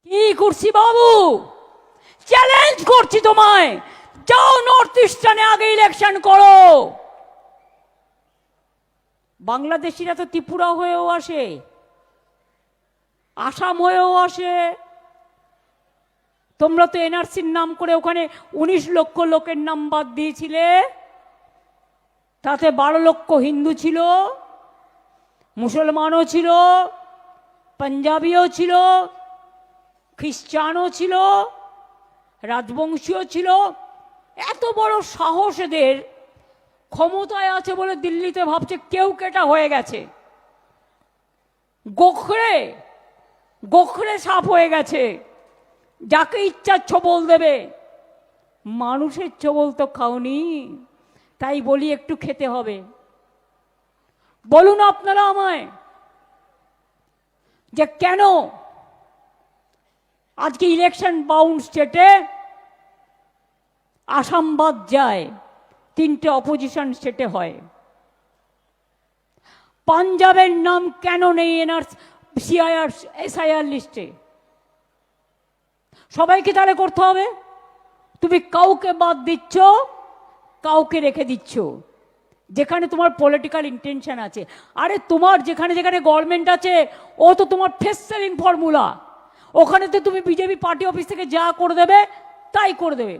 কি কুর্সি বাবু, চ্যালেঞ্জ করছি তোমায়, যাও নর্থ ইস্টার্নে আগে ইলেকশন করো। বাংলাদেশিরা তো ত্রিপুরা হয়েও আসে, আসাম হয়েও আসে। তোমরা তো এনআরসির নাম করে ওখানে 19 লক্ষ লোকের নাম বাদ দিয়েছিলে, তাতে 12 লক্ষ হিন্দু ছিল, মুসলমানও ছিল, পাঞ্জাবিও ছিল, খ্রিস্টানও ছিল, রাজবংশীয় ছিল। এত বড় সাহস এদের, ক্ষমতায় আছে বলে দিল্লিতে ভাবছে কেউ কেটা হয়ে গেছে, গোখরে গোখরে সাপ হয়ে গেছে, যাকে ইচ্ছা ছবল দেবে। মানুষের ছবল তো খাওনি, তাই বলি একটু খেতে হবে। বলুন আপনারা আমায় যে কেন আজকে ইলেকশন বাউন্ড স্টেটে আসাম বাদ যায়, 3টে অপোজিশন স্টেটে হয়। পাঞ্জাবের নাম কেন নেই সিআইআর এসআইআর লিস্টে? সবাইকে তাহলে করতে হবে। তুমি কাউকে বাদ দিচ্ছ, কাউকে রেখে দিচ্ছ, যেখানে তোমার পলিটিক্যাল ইন্টেনশন আছে। আরে তোমার যেখানে যেখানে গভর্নমেন্ট আছে, ও তো তোমার ফেস সেলিং ফর্মুলা। ওখানে তো তুমি বিজেপি পার্টি অফিস থেকে যা করে দেবে তাই করে দেবে।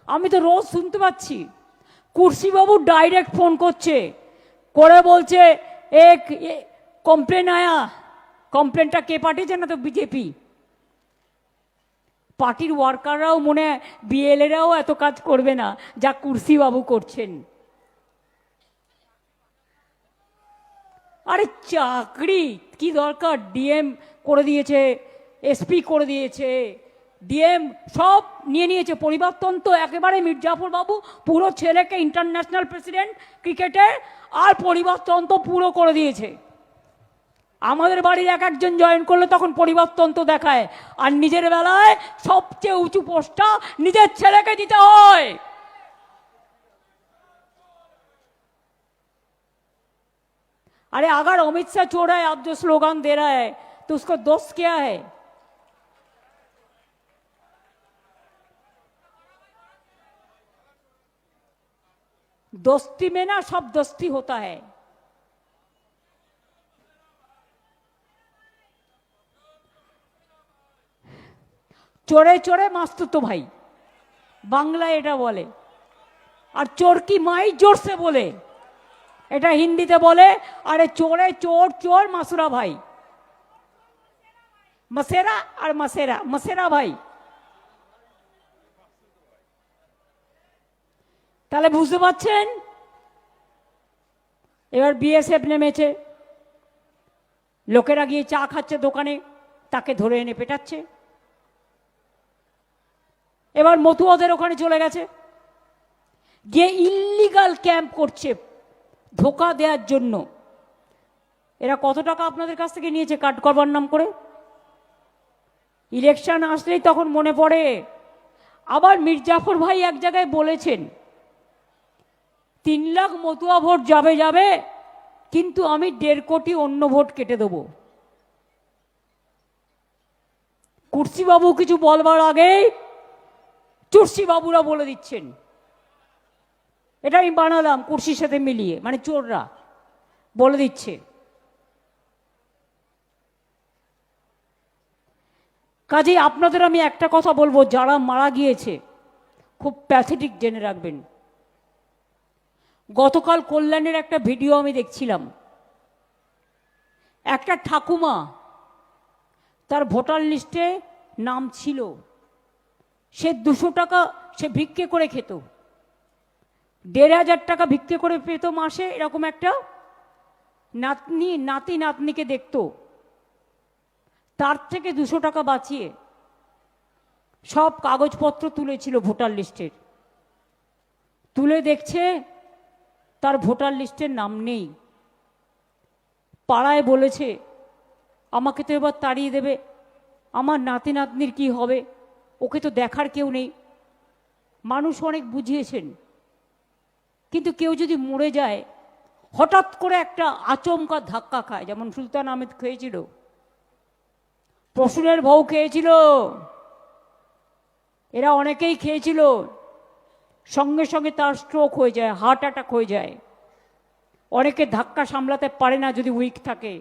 আমি তো রোজ শুনতে পাচ্ছি কুর্সিবাবু ডাইরেক্ট ফোন করছে, করে বলছে এক কমপ্লেন আয়া। কমপ্লেনটা কে পাঠিয়েছে? না তো বিজেপি পার্টির ওয়ার্কাররাও, মনে হয় বিএলএরাও এত কাজ করবে না যা কুর্সিবাবু করছেন। আরে চাকরি কি দরকার? ডিএম করে দিয়েছে, এসপি করে দিয়েছে, ডিএম সব নিয়ে নিয়েছে। পরিবর্তন তো একেবারে মির্জাফর বাবু পুরো ছেলেকে ইন্টারন্যাশনাল প্রেসিডেন্ট ক্রিকেটের, আর পরিবর্তন তো পুরো করে দিয়েছে। আমাদের বাড়ির এক একজন জয়েন করলে তখন পরিবর্তন তো দেখায়, আর নিজের বেলায় সবচেয়ে উঁচু পোস্টটা নিজের ছেলেকে দিতে হয়। अरे अगर अमित शाह चोर है, आप जो स्लोगन दे रहा है, तो उसको दोष क्या है? दोस्ती में ना सब दोस्ती होता है। चोरे चोरे मास्तुतो भाई बांग्ला এটা বলে, আর চোর কি মাই জোর সে বলে, এটা হিন্দিতে বলে। আরে চোরে চোর, চোর মাসুরা ভাই, মসেরা আর মসেরা, মসেরা ভাই। তাহলে বুঝতে পারছেন? এবার বিএসএফ নেমেছে, লোকেরা গিয়ে চা খাচ্ছে দোকানে, তাকে ধরে এনে পেটাচ্ছে। এবার মতুয়াদের ওখানে চলে গেছে, গিয়ে ইল্লিগাল ক্যাম্প করছে ধোকা দেওয়ার জন্য। এরা কত টাকা আপনাদের কাছ থেকে নিয়েছে কাট করবার নাম করে? ইলেকশন আসলেই তখন মনে পড়ে। আবার মির্জাফর ভাই এক জায়গায় বলেছেন 3 লাখ মতুয়া ভোট যাবে যাবে, কিন্তু আমি 1.5 কোটি অন্য ভোট কেটে দেব। কুর্সিবাবু কিছু বলবার আগেই চুরসিবাবুরা বলে দিচ্ছেন। এটা আমি বানালাম কুর্সির সাথে মিলিয়ে, মানে চোররা বলে দিচ্ছে। কাজেই আপনাদের আমি একটা কথা বলবো, যারা মারা গিয়েছে খুব প্যাথেটিক জেনে রাখবেন। গতকাল কল্যাণের একটা ভিডিও আমি দেখছিলাম, একটা ঠাকুমা, তার ভোটার লিস্টে নাম ছিল, সে 200 টাকা সে ভিক্ষে করে খেত, 1,500 টাকা ভিক্ষে করে পেত মাসে। এরকম একটা নাতনি, নাতি নাতনিকে দেখত, তার থেকে 200 টাকা বাঁচিয়ে সব কাগজপত্র তুলেছিল ভোটার লিস্টের। তুলে দেখছে তার ভোটার লিস্টের নাম নেই। পাড়ায় বলেছে আমাকে তো এবার তাড়িয়ে দেবে, আমার নাতি নাতনির কি হবে, ওকে তো দেখার কেউ নেই। মানুষ অনেক বুঝিয়েছেন, কিন্তু কেউ যদি মরে যায় হঠাৎ করে একটা আচমকা ধাক্কা খায়, যেমন সুলতান আহমেদ খেয়েছিল, প্রসূনের বউ খেয়েছিল, এরা অনেকেই খেয়েছিল, সঙ্গে সঙ্গে তার স্ট্রোক হয়ে যায়, হার্ট অ্যাটাক হয়ে যায়। অনেকে ধাক্কা সামলাতে পারে না যদি উইক থাকে।